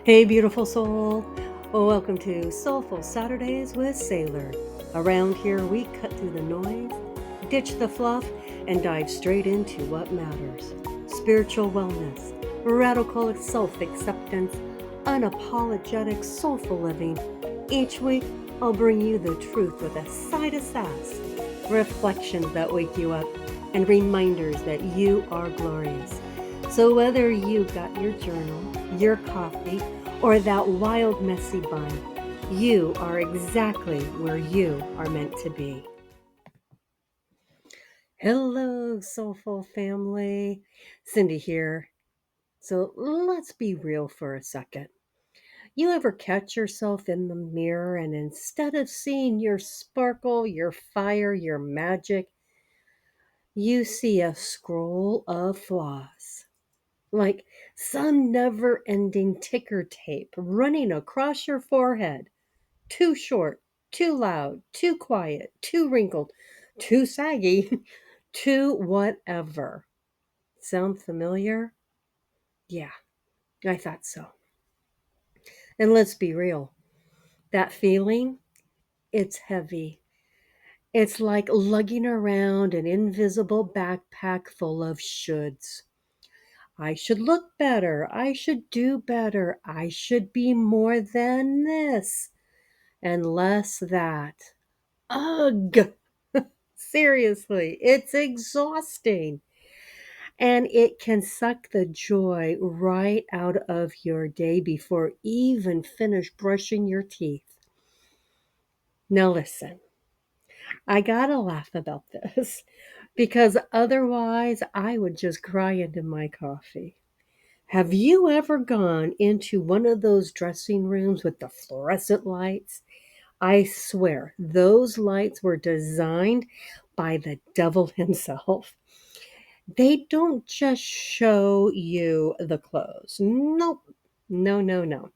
Hey, beautiful soul. Welcome to Soulful Saturdays with Saylor. Around here, we cut through the noise, ditch the fluff, and dive straight into what matters: spiritual wellness, radical self acceptance, unapologetic soulful living. Each week, I'll bring you the truth with a side of sass, reflections that wake you up, and reminders that you are glorious. So, whether you got your journal, your coffee, or that wild, messy bun, you are exactly where you are meant to be. Hello, soulful family. Cindy here. So let's be real for a second. You ever catch yourself in the mirror and instead of seeing your sparkle, your fire, your magic, you see a scroll of flaws? Like some never ending ticker tape running across your forehead. Too short, too loud, too quiet, too wrinkled, too saggy, too whatever. Sound familiar? Yeah, I thought so. And let's be real, that feeling, it's heavy. It's like lugging around an invisible backpack full of shoulds. I should look better. I should do better. I should be more than this and less that. Ugh! Seriously, it's exhausting. And it can suck the joy right out of your day before even finish brushing your teeth. Now listen, I gotta laugh about this because otherwise I would just cry into my coffee. Have you ever gone into one of those dressing rooms with the fluorescent lights? I swear, those lights were designed by the devil himself. They don't just show you the clothes. Nope. No, no, no.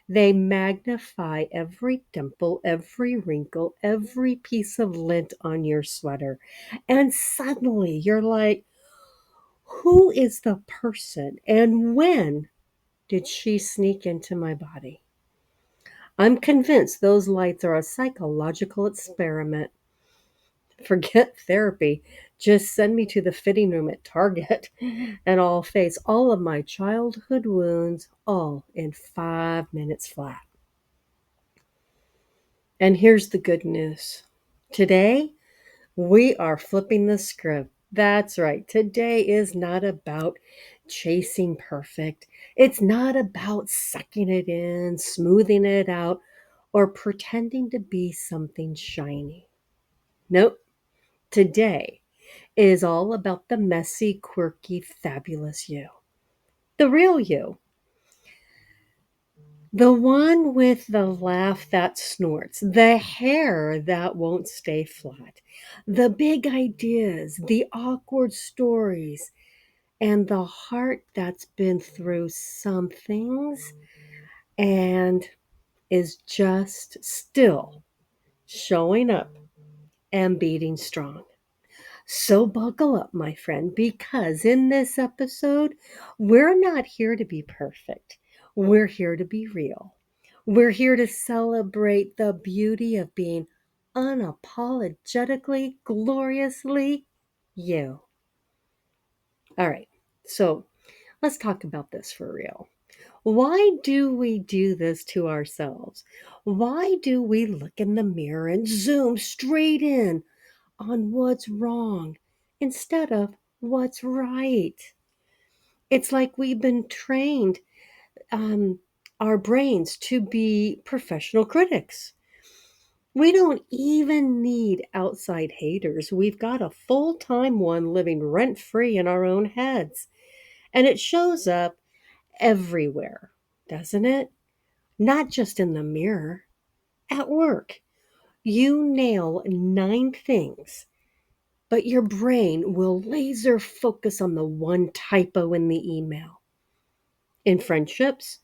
They magnify every dimple, every wrinkle, every piece of lint on your sweater. And suddenly you're like, who is the person and when did she sneak into my body? I'm convinced those lights are a psychological experiment. Forget therapy. Just send me to the fitting room at Target and I'll face all of my childhood wounds all in 5 minutes flat. And here's the good news. Today, we are flipping the script. That's right. Today is not about chasing perfect. It's not about sucking it in, smoothing it out, or pretending to be something shiny. Nope. Today is all about the messy, quirky, fabulous you. The real you. The one with the laugh that snorts, the hair that won't stay flat, the big ideas, the awkward stories, and the heart that's been through some things and is just still showing up and beating strong. So buckle up, my friend, because in this episode, we're not here to be perfect. We're here to be real. We're here to celebrate the beauty of being unapologetically, gloriously you. All right, so let's talk about this for real. Why do we do this to ourselves? Why do we look in the mirror and zoom straight in on what's wrong instead of what's right? It's like we've been trained, um, our brains to be professional critics. We don't even need outside haters. We've got a full time one living rent free in our own heads. And it shows up everywhere, doesn't it? Not just in the mirror, at work. You nail 9 things, but your brain will laser focus on the one typo in the email. In friendships,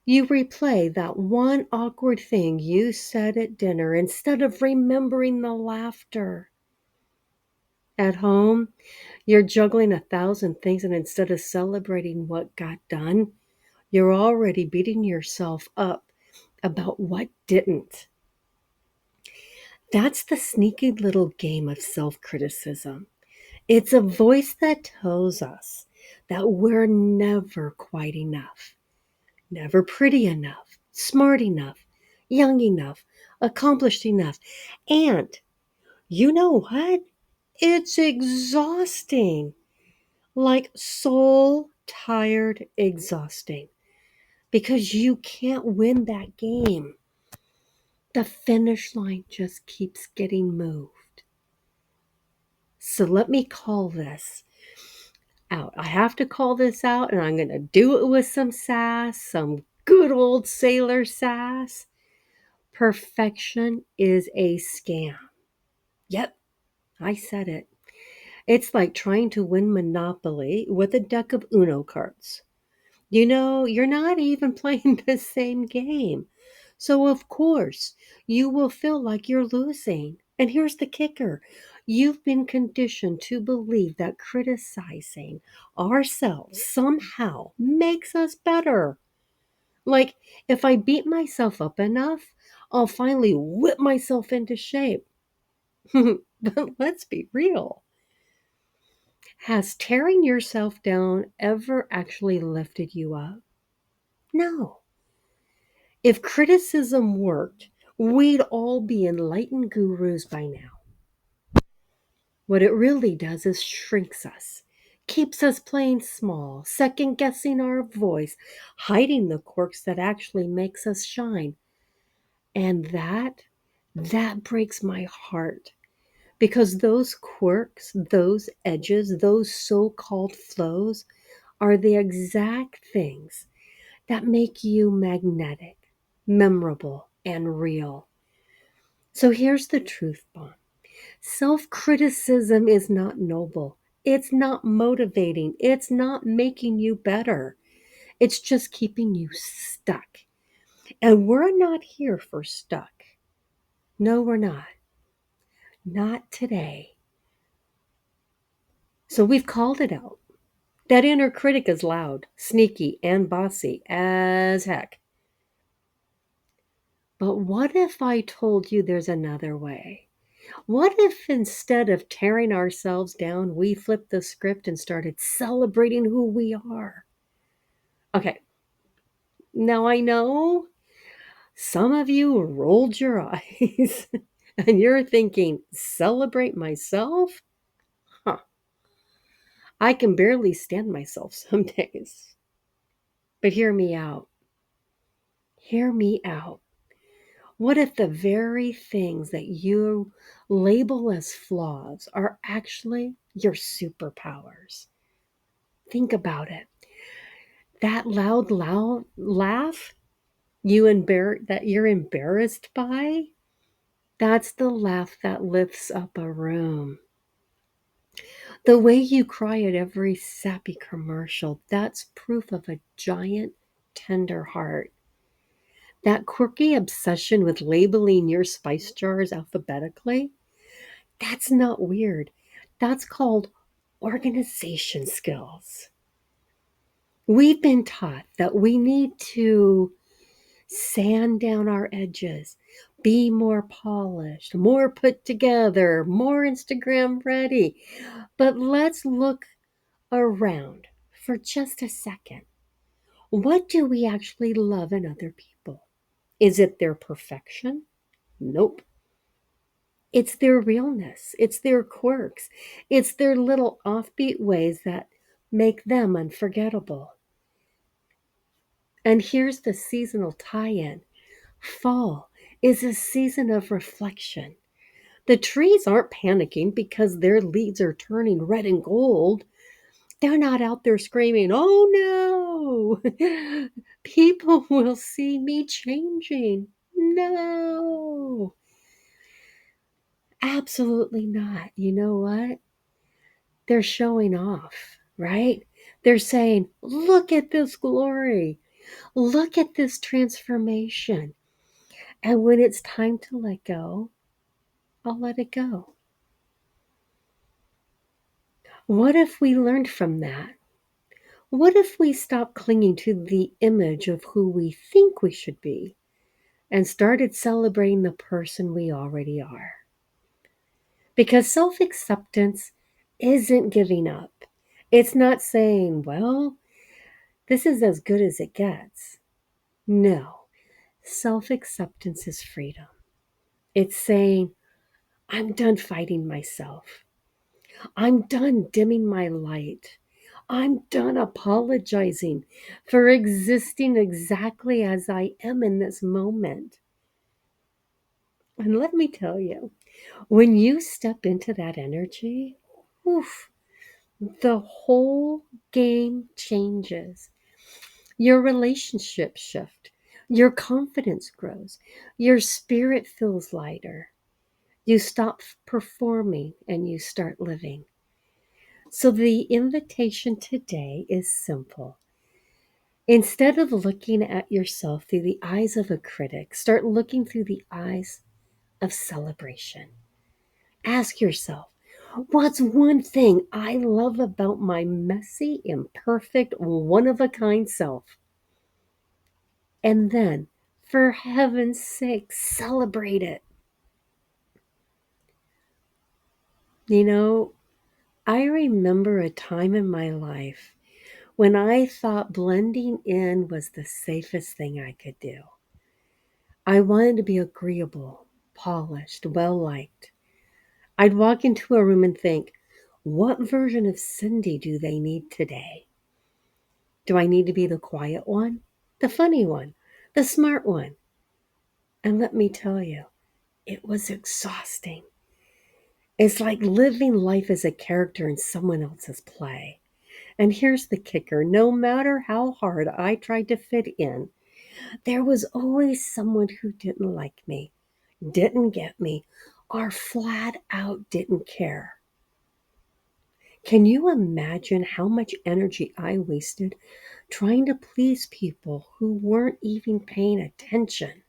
you replay that one awkward thing you said at dinner instead of remembering the laughter. At home, you're juggling 1,000 things, and instead of celebrating what got done, You're already beating yourself up about what didn't. That's the sneaky little game of self criticism. It's a voice that tells us that we're never quite enough, never pretty enough, smart enough, young enough, accomplished enough. And you know what? It's exhausting, like soul tired, exhausting, because you can't win that game. The finish line just keeps getting moved. So let me call this out. I have to call this out, and I'm going to do it with some sass, some good old Saylor sass. Perfection is a scam. Yep, I said it. It's like trying to win Monopoly with a deck of Uno cards. You're not even playing the same game. So, of course, you will feel like you're losing. And here's the kicker: you've been conditioned to believe that criticizing ourselves somehow makes us better. Like, if I beat myself up enough, I'll finally whip myself into shape. But let's be real. Has tearing yourself down ever actually lifted you up? No. If criticism worked, we'd all be enlightened gurus by now. What it really does is shrinks us, keeps us playing small, second guessing our voice, hiding the quirks that actually makes us shine. And that breaks my heart because those quirks, those edges, those so-called flows are the exact things that make you magnetic, memorable, and real. So here's the truth bomb: self criticism is not noble, it's not motivating, it's not making you better. It's just keeping you stuck. And we're not here for stuck. No, we're not. Not today. So we've called it out. That inner critic is loud, sneaky, and bossy as heck. But what if I told you there's another way? What if instead of tearing ourselves down, we flipped the script and started celebrating who we are? Okay, now I know some of you rolled your eyes and you're thinking, celebrate myself? Huh, I can barely stand myself some days. But hear me out. Hear me out. What if the very things that you label as flaws are actually your superpowers? Think about it. That loud laugh that you're embarrassed by, that's the laugh that lifts up a room. The way you cry at every sappy commercial, that's proof of a giant, tender heart. That quirky obsession with labeling your spice jars alphabetically, that's not weird. That's called organization skills. We've been taught that we need to sand down our edges, be more polished, more put together, more Instagram ready. But let's look around for just a second. What do we actually love in other people? Is it their perfection? Nope. It's their realness, it's their quirks, it's their little offbeat ways that make them unforgettable. And here's the seasonal tie in: fall is a season of reflection. The trees aren't panicking because their leaves are turning red and gold. They're not out there screaming, oh no, people will see me changing. No, absolutely not. You know what? They're showing off, right? They're saying, look at this glory, look at this transformation. And when it's time to let go, I'll let it go. What if we learned from that? What if we stop clinging to the image of who we think we should be and started celebrating the person we already are? Because self acceptance isn't giving up. It's not saying, well, this is as good as it gets. No, self acceptance is freedom. It's saying, I'm done fighting myself. I'm done dimming my light. I'm done apologizing for existing exactly as I am in this moment. And let me tell you, when you step into that energy, oof, the whole game changes. Your relationships shift. Your confidence grows. Your spirit feels lighter. You stop performing and you start living. So, the invitation today is simple. Instead of looking at yourself through the eyes of a critic, start looking through the eyes of celebration. Ask yourself, what's one thing I love about my messy, imperfect, one of a kind self? And then, for heaven's sake, celebrate it. You know, I remember a time in my life when I thought blending in was the safest thing I could do. I wanted to be agreeable, polished, well liked. I'd walk into a room and think, what version of Cindy do they need today? Do I need to be the quiet one, the funny one, the smart one? And let me tell you, it was exhausting. It's like living life as a character in someone else's play. And here's the kicker, no matter how hard I tried to fit in, there was always someone who didn't like me, didn't get me, or flat out didn't care. Can you imagine how much energy I wasted trying to please people who weren't even paying attention?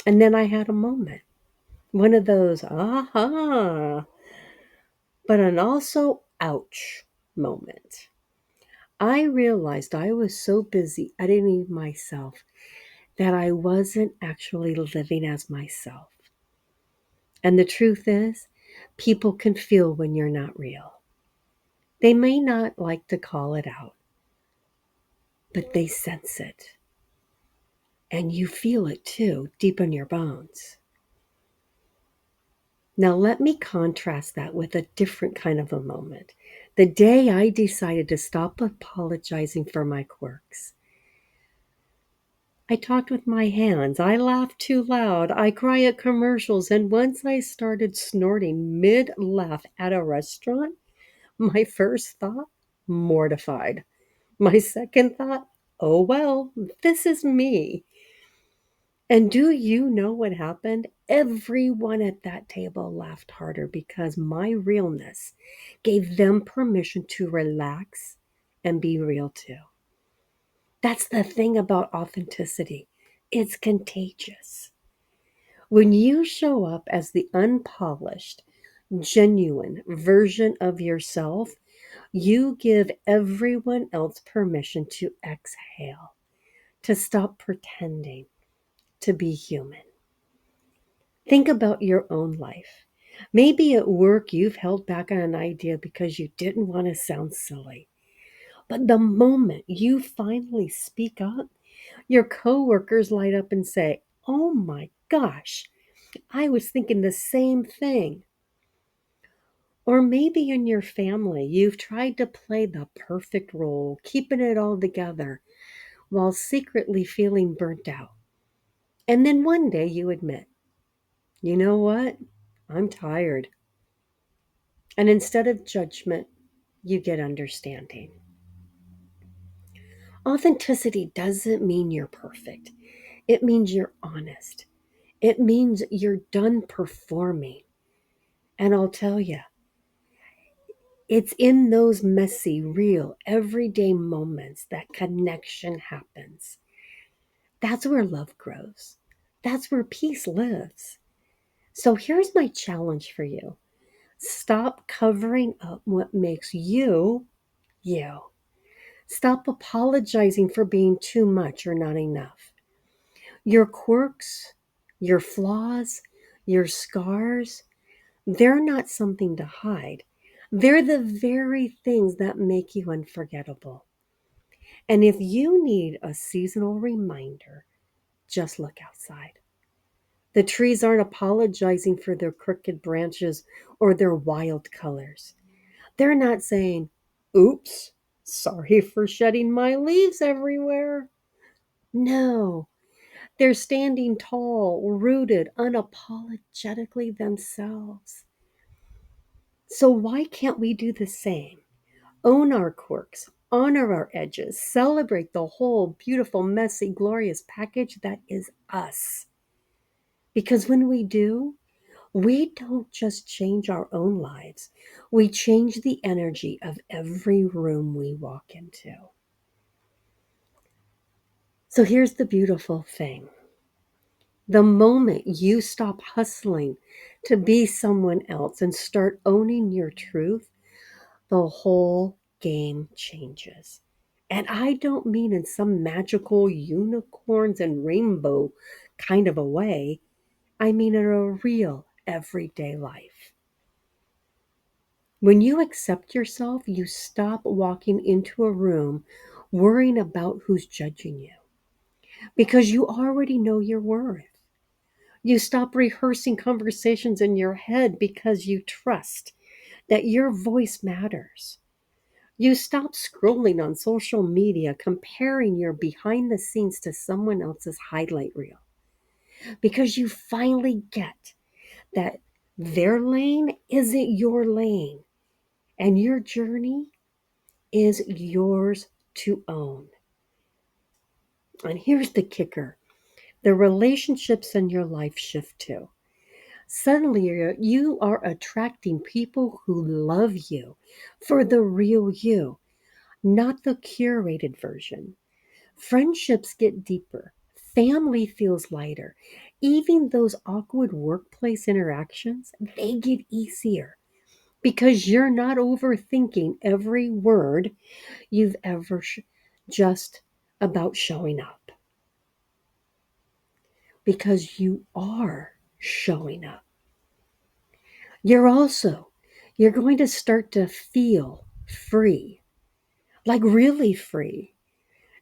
And then I had a moment, one of those aha, but an also ouch moment. I realized I was so busy editing myself that I wasn't actually living as myself. And the truth is, people can feel when you're not real. They may not like to call it out, but they sense it. And you feel it too, deep in your bones. Now, let me contrast that with a different kind of a moment. The day I decided to stop apologizing for my quirks. I talked with my hands. I laughed too loud. I cry at commercials. And once I started snorting mid laugh at a restaurant, my first thought, mortified. My second thought, oh well, this is me. And do you know what happened? Everyone at that table laughed harder because my realness gave them permission to relax and be real too. That's the thing about authenticity. It's contagious. When you show up as the unpolished, genuine version of yourself, you give everyone else permission to exhale, to stop pretending, to be human. Think about your own life. Maybe at work you've held back on an idea because you didn't want to sound silly. But the moment you finally speak up, your coworkers light up and say, oh my gosh, I was thinking the same thing. Or maybe in your family, you've tried to play the perfect role, keeping it all together while secretly feeling burnt out. And then one day you admit, you know what? I'm tired. And instead of judgment, you get understanding. Authenticity doesn't mean you're perfect, it means you're honest. It means you're done performing. And I'll tell you, it's in those messy, real, everyday moments that connection happens. That's where love grows. That's where peace lives. So here's my challenge for you. Stop covering up what makes you you. Stop apologizing for being too much or not enough. Your quirks, your flaws, your scars, they're not something to hide. They're the very things that make you unforgettable. And if you need a seasonal reminder, just look outside. The trees aren't apologizing for their crooked branches or their wild colors. They're not saying, oops, sorry for shedding my leaves everywhere. No, they're standing tall, rooted, unapologetically themselves. So why can't we do the same? Own our quirks, honor our edges, celebrate the whole beautiful, messy, glorious package that is us. Because when we do, we don't just change our own lives, we change the energy of every room we walk into. So here's the beautiful thing: the moment you stop hustling to be someone else and start owning your truth, the whole game changes. And I don't mean in some magical unicorns and rainbow kind of a way. I mean in a real everyday life. When you accept yourself, you stop walking into a room worrying about who's judging you because you already know your worth. You stop rehearsing conversations in your head because you trust that your voice matters. You stop scrolling on social media comparing your behind the scenes to someone else's highlight reel because you finally get that their lane isn't your lane and your journey is yours to own. And here's the kicker: the relationships in your life shift too. Suddenly, you are attracting people who love you for the real you, not the curated version. Friendships get deeper. Family feels lighter. Even those awkward workplace interactions, they get easier because you're not overthinking every word you've ever just about showing up, because you are showing up. You're going to start to feel free, like really free.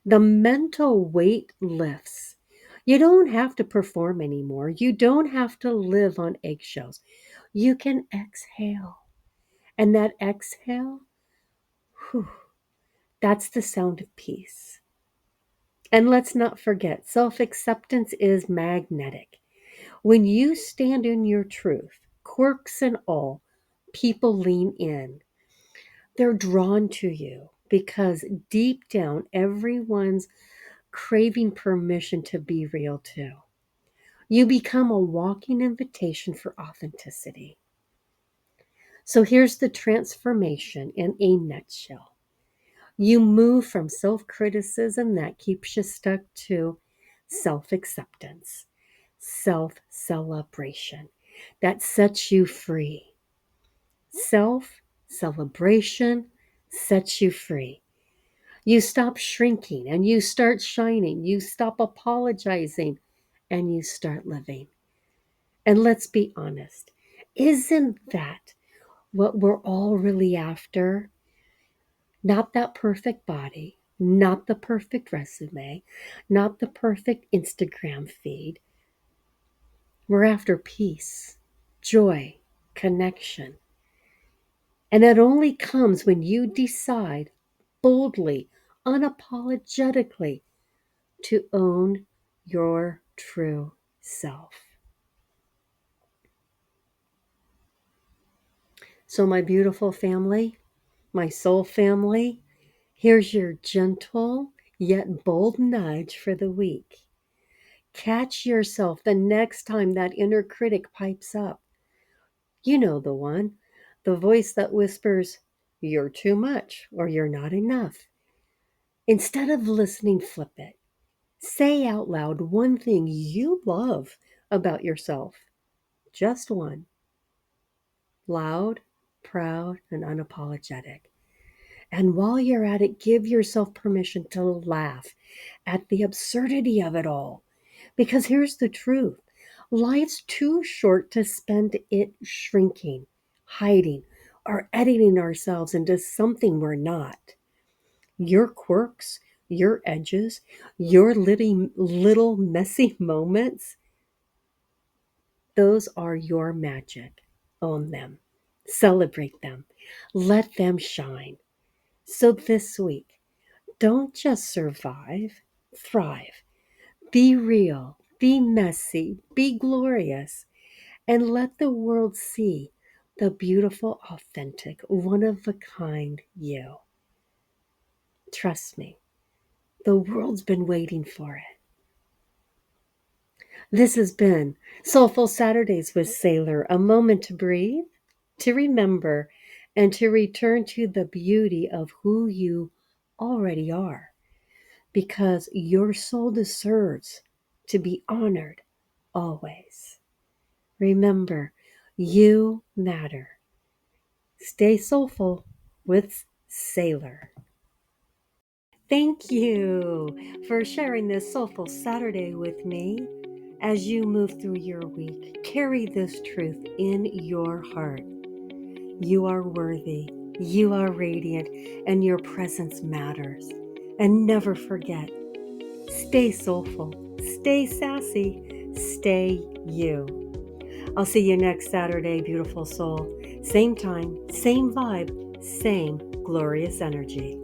The mental weight lifts. You don't have to perform anymore. You don't have to live on eggshells. You can exhale. And that exhale, whew, that's the sound of peace. And let's not forget, self acceptance is magnetic. When you stand in your truth, quirks and all, people lean in. They're drawn to you because deep down, everyone's craving permission to be real too. You become a walking invitation for authenticity. So here's the transformation in a nutshell: you move from self criticism that keeps you stuck to self acceptance, self celebration that sets you free. Self celebration sets you free. You stop shrinking and you start shining. You stop apologizing and you start living. And let's be honest, isn't that what we're all really after? Not that perfect body, not the perfect resume, not the perfect Instagram feed. We're after peace, joy, connection. And it only comes when you decide boldly, unapologetically, to own your true self. So, my beautiful family, my soul family, here's your gentle yet bold nudge for the week. Catch yourself the next time that inner critic pipes up. You know the one, the voice that whispers, "You're too much," or "You're not enough." Instead of listening, flip it. Say out loud one thing you love about yourself. Just one. Loud, proud, and unapologetic. And while you're at it, give yourself permission to laugh at the absurdity of it all. Because here's the truth: life's too short to spend it shrinking, hiding, or editing ourselves into something we're not. Your quirks, your edges, your little messy moments, those are your magic. Own them, celebrate them, let them shine. So this week, don't just survive, thrive. Be real, be messy, be glorious, and let the world see the beautiful, authentic, one of a kind you. Trust me, the world's been waiting for it. This has been Soulful Saturdays with Saylor, a moment to breathe, to remember, and to return to the beauty of who you already are, because your soul deserves to be honored always. Remember, you matter. Stay soulful with Saylor. Thank you for sharing this Soulful Saturday with me. As you move through your week, carry this truth in your heart. You are worthy, you are radiant, and your presence matters. And never forget, stay soulful, stay sassy, stay you. I'll see you next Saturday, beautiful soul. Same time, same vibe, same glorious energy.